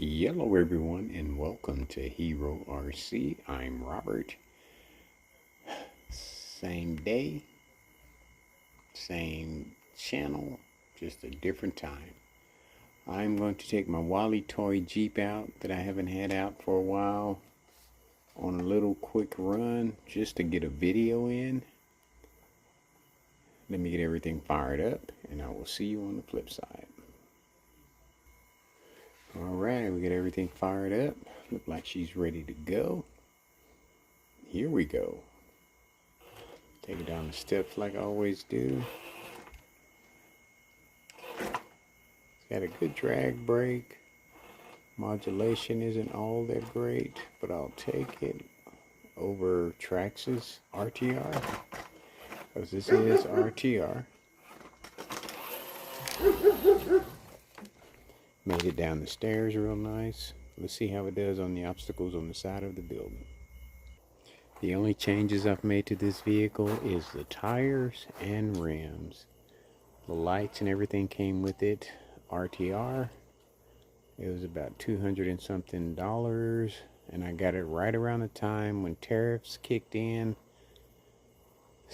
Hello everyone and welcome to HERORC. I'm Robert. Same day, same channel, just a different time. I'm going to take my Wally toy Jeep out that I haven't had out for a while on a little quick run just to get a video in. Let me get everything fired up and I will see you on the flip side. Alright, we got everything fired up. Look like she's ready to go. Here we go. Take it down the steps like I always do. It's got a good drag brake. Modulation isn't all that great, but I'll take it over Traxxas RTR, because this is RTR. Made it down the stairs real nice. Let's see how it does on the obstacles on the side of the building. The only changes I've made to this vehicle is the tires and rims. The lights and everything came with it. RTR. It was about $200 and something, and I got it right around the time when tariffs kicked in.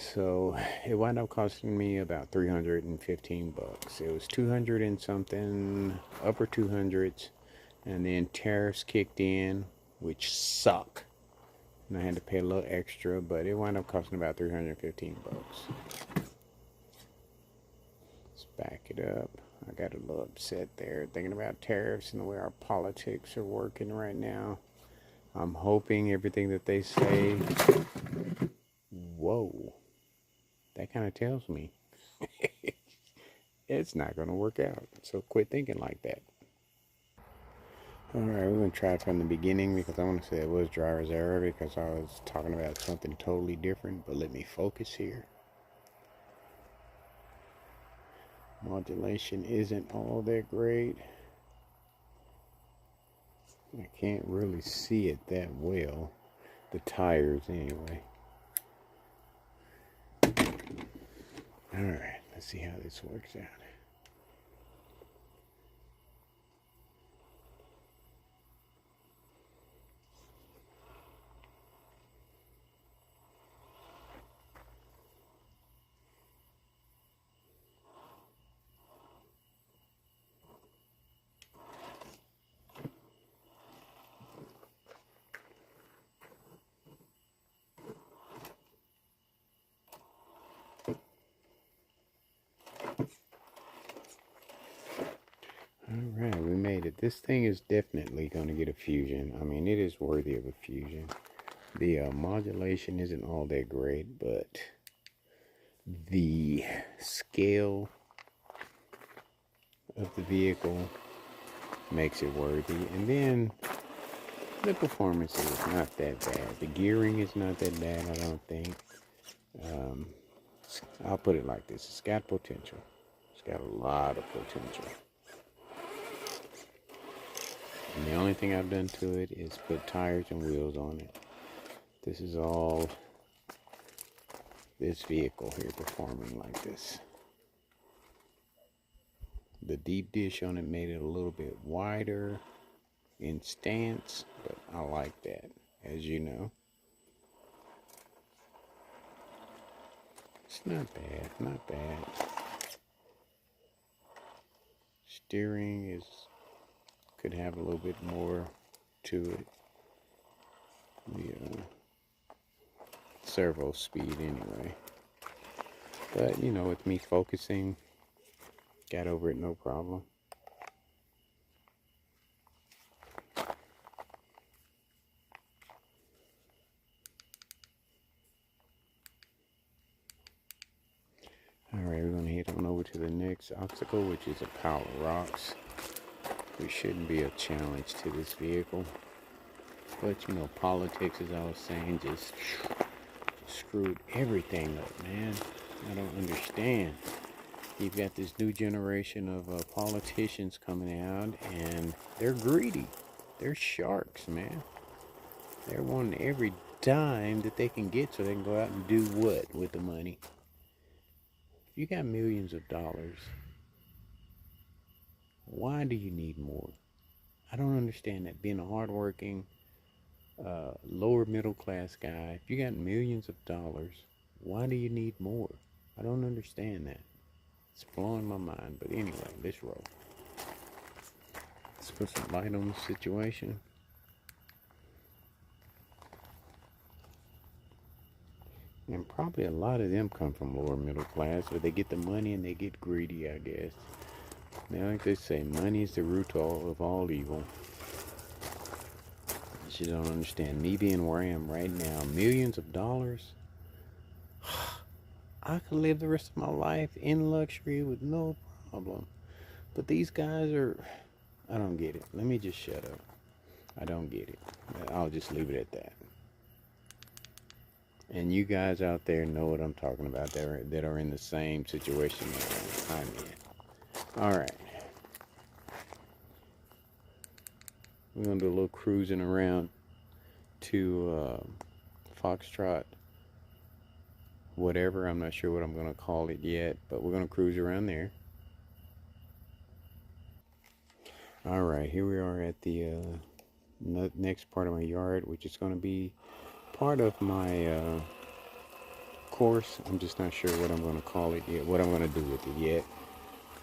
So it wound up costing me about $315. It was 200 and something, upper 200s, and then tariffs kicked in, which suck. And I had to pay a little extra, but it wound up costing about $315. Let's back it up. I got a little upset there thinking about tariffs and the way our politics are working right now. I'm hoping everything that they say, whoa, that kind of tells me it's not going to work out. So quit thinking like that. Alright, we're going to try from the beginning because I want to say it was driver's error because I was talking about something totally different, but let me focus here. Modulation isn't all that great. I can't really see it that well. The tires anyway. Alright, let's see how this works out. Alright, we made it. This thing is definitely going to get a fusion. I mean, it is worthy of a fusion. The modulation isn't all that great, but the scale of the vehicle makes it worthy. And then the performance is not that bad. The gearing is not that bad, I don't think. I'll put it like this. It's got potential. It's got a lot of potential. And the only thing I've done to it is put tires and wheels on it. This is all this vehicle here performing like this. The deep dish on it made it a little bit wider in stance, but I like that, as you know. It's not bad, not bad. Steering could have a little bit more to it. The servo speed anyway. But, you know, with me focusing, got over it no problem. Alright, we're going to head on over to the next obstacle, which is a pile of rocks. There shouldn't be a challenge to this vehicle. But, you know, politics, as I was saying, just screwed everything up, man. I don't understand. You've got this new generation of politicians coming out, and they're greedy. They're sharks, man. They're wanting every dime that they can get so they can go out and do what with the money? You got millions of dollars. Why do you need more? I don't understand that. Being a hardworking, lower middle class guy, if you got millions of dollars, why do you need more? I don't understand that. It's blowing my mind. But anyway, let's roll. Let's put some light on the situation. And probably a lot of them come from lower middle class, but they get the money and they get greedy, I guess. Now, like they say, money is the root of all evil. You don't understand. Me being where I am right now, millions of dollars, I could live the rest of my life in luxury with no problem. But these guys are, I don't get it. Let me just shut up. I don't get it. I'll just leave it at that. And you guys out there know what I'm talking about that are in the same situation that I'm in. All right. We're going to do a little cruising around to Foxtrot, whatever. I'm not sure what I'm going to call it yet, but we're going to cruise around there. All right, here we are at the next part of my yard, which is going to be part of my course. I'm just not sure what I'm going to call it yet, what I'm going to do with it yet.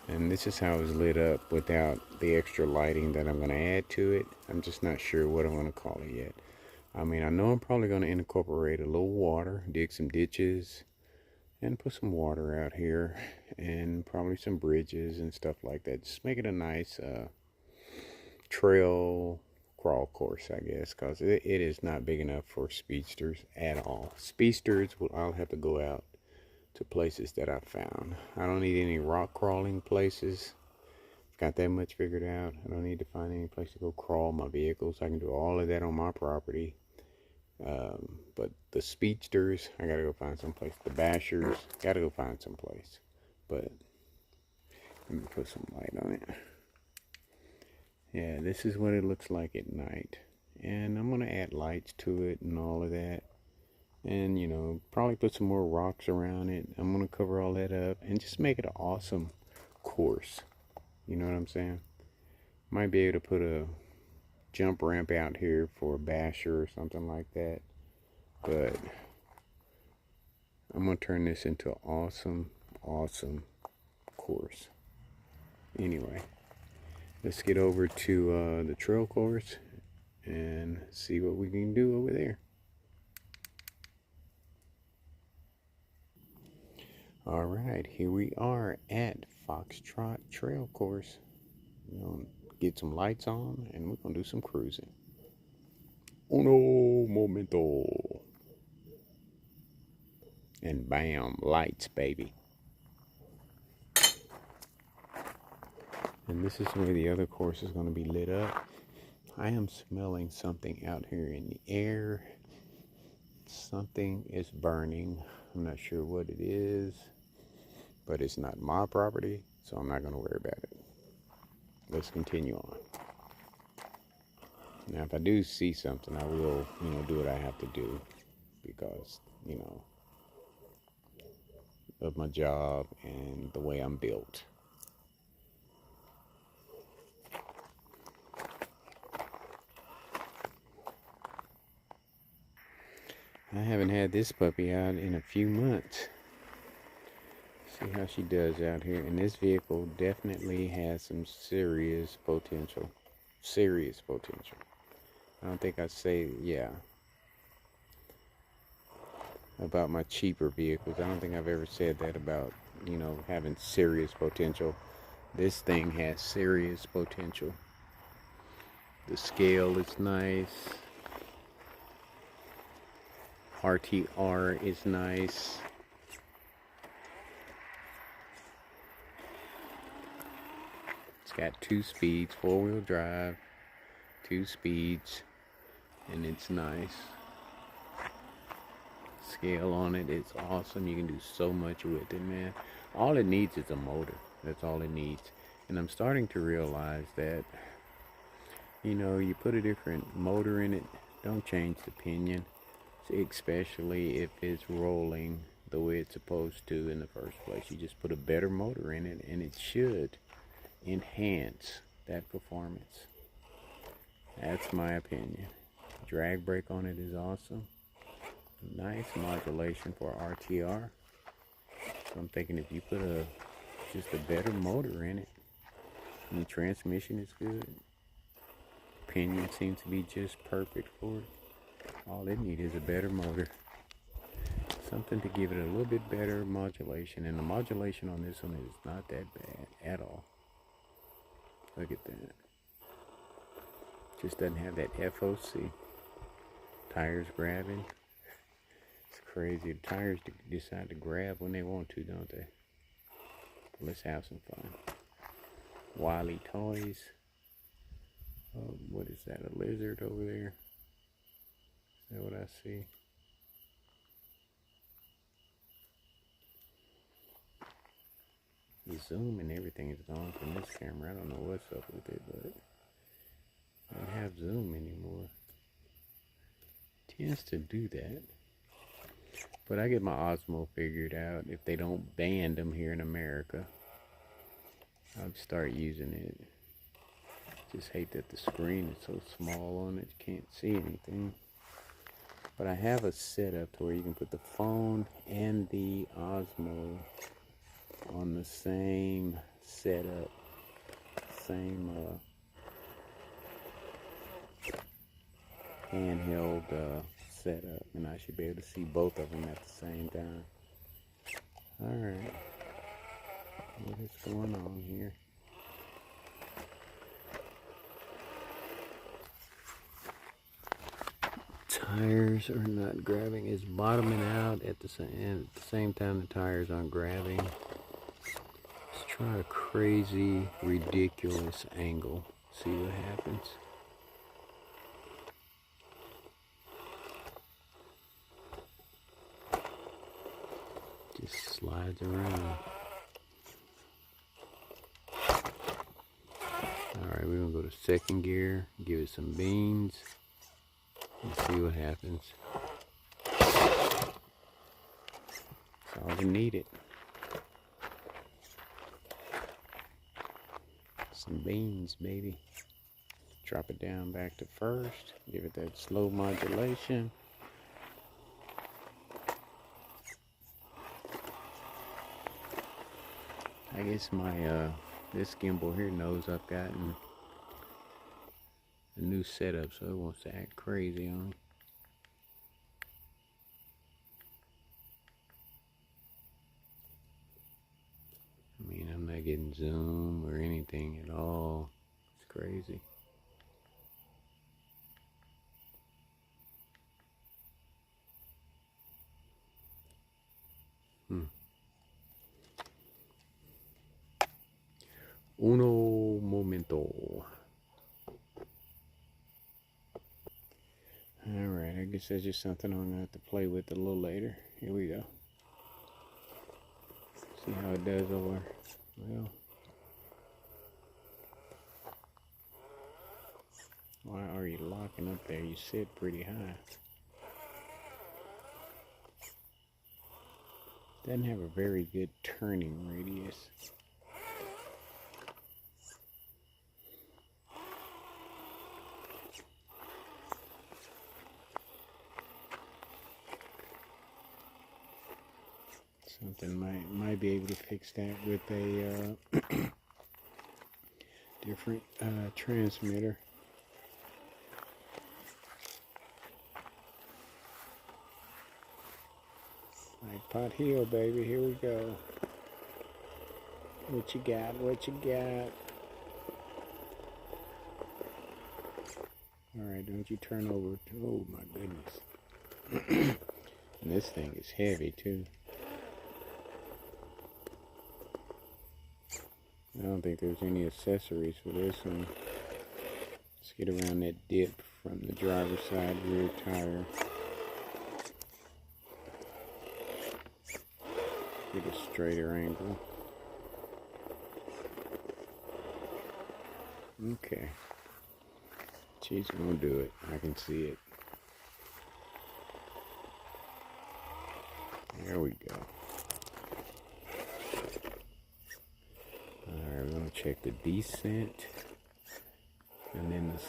And this is how it's lit up without the extra lighting that I'm going to add to it. I'm just not sure what I'm going to call it yet. I mean, I know I'm probably going to incorporate a little water, dig some ditches, and put some water out here, and probably some bridges and stuff like that. Just make it a nice trail crawl course, I guess, because it is not big enough for speedsters at all. Speedsters, I'll have to go out to places that I found. I don't need any rock crawling places. Got that much figured out. I don't need to find any place to go crawl my vehicles. I can do all of that on my property. But the speedsters, I gotta go find someplace. The bashers, gotta go find someplace. But let me put some light on it. Yeah, this is what it looks like at night. And I'm gonna add lights to it and all of that. And, you know, probably put some more rocks around it. I'm gonna cover all that up and just make it an awesome course. You know what I'm saying? Might be able to put a jump ramp out here for a basher or something like that. But I'm gonna turn this into an awesome course. Anyway, let's get over to the trail course and see what we can do over there. All right, here we are at Foxtrot Trail Course. We're gonna get some lights on and we're gonna do some cruising. Uno momento. And bam, lights, baby. And this is where the other course is going to be lit up. I am smelling something out here in the air. Something is burning. I'm not sure what it is, but it's not my property, so I'm not going to worry about it. Let's continue on. Now, if I do see something, I will, do what I have to do because, of my job and the way I'm built. I haven't had this puppy out in a few months. See how she does out here. And this vehicle definitely has some serious potential. Serious potential. I don't think I say, about my cheaper vehicles. I don't think I've ever said that about, having serious potential. This thing has serious potential. The scale is nice. RTR is nice. It's got 2 speeds, 4-wheel drive, 2 speeds, and it's nice. Scale on it, it's awesome. You can do so much with it, man. All it needs is a motor. That's all it needs. And I'm starting to realize that, you put a different motor in it, don't change the pinion, especially if it's rolling the way it's supposed to in the first place. You just put a better motor in it and it should enhance that performance. That's my opinion. Drag brake on it is awesome. Nice modulation for RTR. So I'm thinking if you put just a better motor in it, and the transmission is good, pinion seems to be just perfect for it. All it needs is a better motor. Something to give it a little bit better modulation, and the modulation on this one is not that bad at all. Look at that. Just doesn't have that FOC. Tires grabbing. It's crazy. The tires decide to grab when they want to, don't they? Let's have some fun. Wily Toys. What is that? A lizard over there? Is that what I see? The zoom and everything is gone from this camera. I don't know what's up with it, but I don't have zoom anymore. It tends to do that. But I get my Osmo figured out. If they don't ban them here in America, I'll start using it. Just hate that the screen is so small on it, you can't see anything. But I have a setup to where you can put the phone and the Osmo on the same setup, same handheld setup, and I should be able to see both of them at the same time. Alright, what is going on here? Tires are not grabbing. It's bottoming out at the same time the tires aren't grabbing. Let's try a crazy, ridiculous angle. See what happens. Just slides around. Alright, we're gonna go to second gear, give it some beans, and see what happens. That's all we needed. Some beans, baby. Drop it down back to first. Give it that slow modulation. I guess my this gimbal here knows I've gotten a new setup, so it wants to act crazy on me. I mean, I'm not getting zoom or anything at all. It's crazy. Uno momento. Alright, I guess that's just something I'm gonna have to play with a little later. Here we go. See how it does over. Well, why are you locking up there? You sit pretty high. Doesn't have a very good turning radius. Something might be able to fix that with a different transmitter. Like Pot Hill, baby, here we go. What you got? What you got? Alright, don't you turn over. Oh my goodness. And this thing is heavy too. I don't think there's any accessories for this one. Let's get around that dip from the driver's side rear tire. Get a straighter angle. Okay. She's gonna do it. I can see it. There we go. Alright, we're gonna check the descent. And then the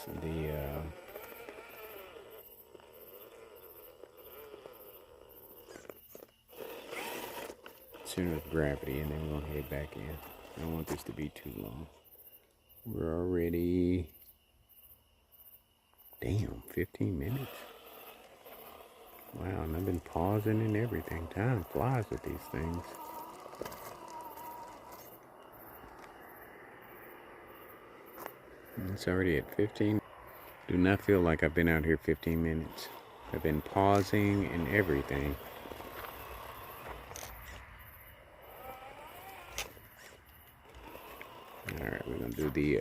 center of gravity, and then we're gonna head back in. I don't want this to be too long. We're already, damn, 15 minutes. Wow, and I've been pausing and everything. Time flies with these things. It's already at 15. Do not feel like I've been out here 15 minutes. I've been pausing and everything. Alright, we're going to do the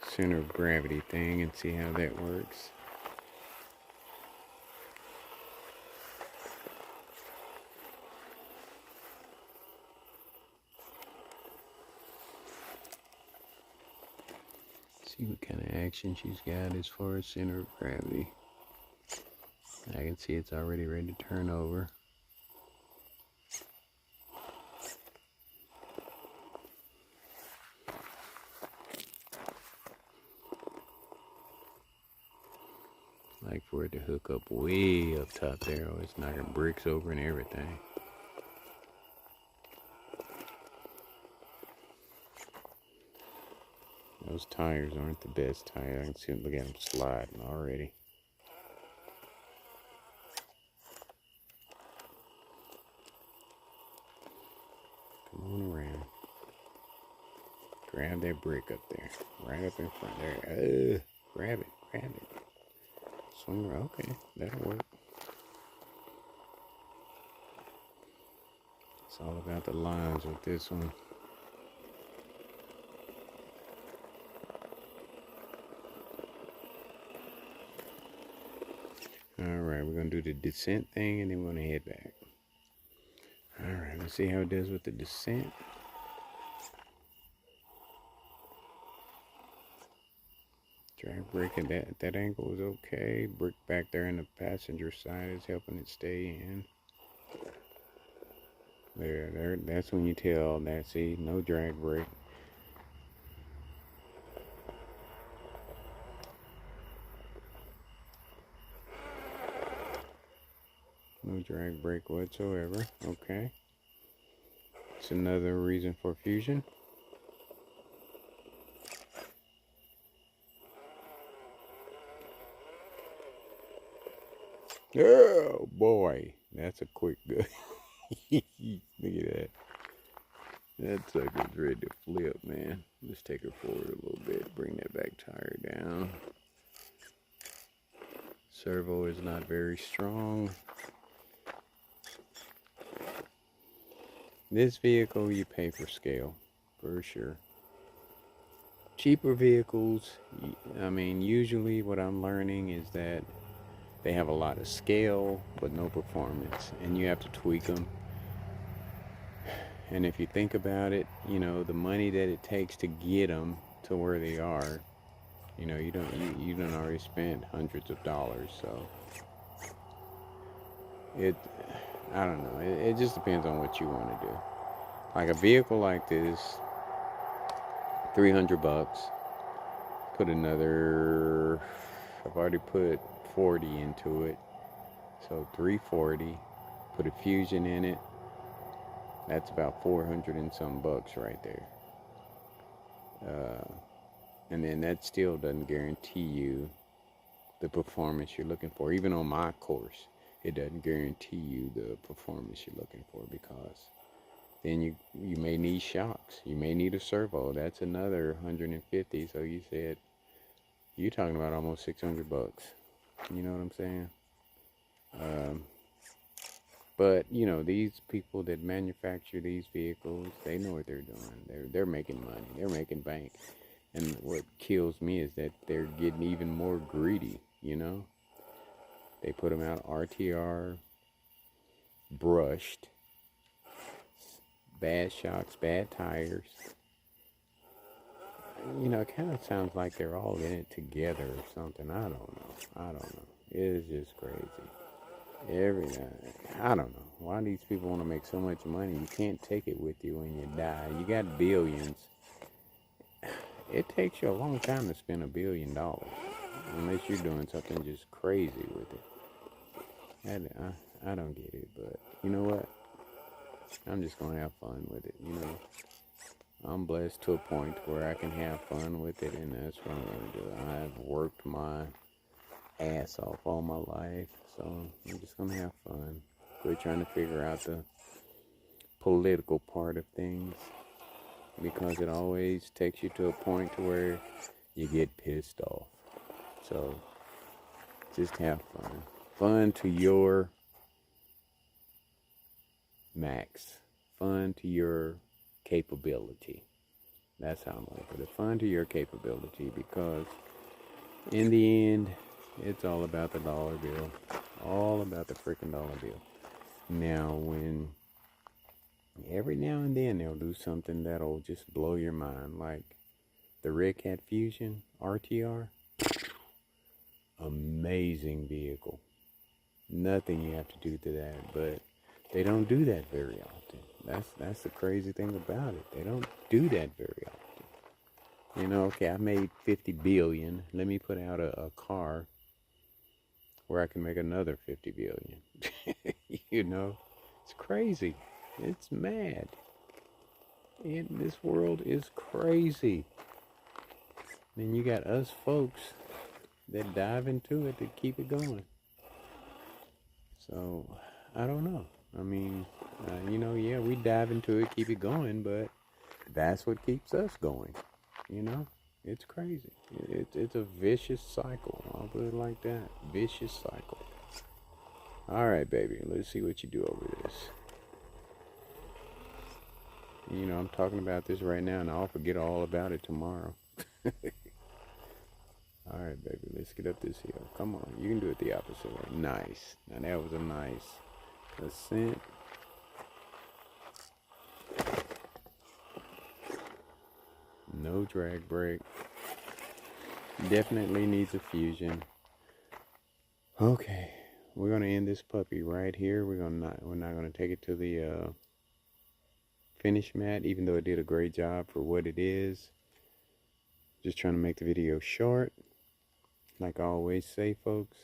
center of gravity thing and see how that works. See what kind of action she's got as far as center of gravity. I can see it's already ready to turn over. Like for it to hook up way up top there. Oh, it's knocking bricks over and everything. Those tires aren't the best tires. I can see them, look at them sliding already. Come on around. Grab that brick up there. Right up in front there. Grab it, grab it. Swing around. Okay, that'll work. It's all about the lines with this one. Alright, we're going to do the descent thing and then we're going to head back. Alright, let's see how it does with the descent. Drag brake at that angle is okay. Brick back there in the passenger side is helping it stay in. There, that's when you tell that, see, no drag brake. No drag brake whatsoever. Okay. It's another reason for fusion. Oh boy, that's a quick good. Look at that. That sucker's ready to flip, man. Let's take her forward a little bit. Bring that back tire down. Servo is not very strong. This vehicle you pay for scale, for sure. Cheaper vehicles, I mean, usually what I'm learning is that they have a lot of scale, but no performance, and you have to tweak them. And if you think about it, you know, the money that it takes to get them to where they are, you know, you don't already spent hundreds of dollars, so I don't know, it just depends on what you want to do. Like a vehicle like this, $300, put another, I've already put 40 into it, so 340, put a fusion in it, that's about 400 and some bucks right there. And then that still doesn't guarantee you the performance you're looking for. Even on my course, it doesn't guarantee you the performance you're looking for, because then you may need shocks, you may need a servo, that's another 150. So you said you're talking about almost 600 bucks. You know what I'm saying? But you know, these people that manufacture these vehicles, they know what they're doing. They're making money. They're making bank. And what kills me is that they're getting even more greedy. You know, they put them out RTR, brushed, bad shocks, bad tires. You know, it kind of sounds like they're all in it together or something. I don't know. It is just crazy. I don't know why these people want to make so much money. You can't take it with you when you die. You got billions. it takes you a long time to spend $1 billion. Unless you're doing something just crazy with it. I don't get it, but you know what? I'm just going to have fun with it, you know. I'm blessed to a point where I can have fun with it, and that's what I'm going to do. I've worked my ass off all my life, so I'm just going to have fun. Quit trying to figure out the political part of things, because it always takes you to a point to where you get pissed off. So just have fun. Fun to your max. Fun to your capability. That's how I'm going to put it. Fun to your capability, because in the end, it's all about the dollar bill. All about the freaking dollar bill. Now, when every now and then they'll do something that'll just blow your mind, like the Red Cat Fusion RTR. Amazing vehicle. Nothing you have to do to that, but they don't do that very often. That's the crazy thing about it. They don't do that very often. You know, okay, I made 50 billion. Let me put out a car where I can make another 50 billion. You know, it's crazy. It's mad. And this world is crazy. And you got us folks that dive into it to keep it going. So, I don't know. I mean, you know, yeah, we dive into it, keep it going, but that's what keeps us going. You know, it's crazy. It's a vicious cycle. I'll put it like that. Vicious cycle. All right, baby. Let's see what you do over this. You know, I'm talking about this right now, and I'll forget all about it tomorrow. All right, baby. Let's get up this hill. Come on. You can do it the opposite way. Nice. Now, that was a nice ascent. No drag brake. Definitely needs a fusion. Okay, we're gonna end this puppy right here. We're not gonna take it to the finish mat, even though it did a great job for what it is. Just trying to make the video short. Like I always say, folks,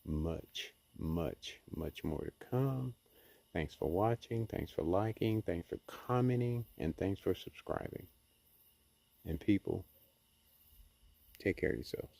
much more to come. Thanks for watching. Thanks for liking. Thanks for commenting, and thanks for subscribing. And people, take care of yourselves.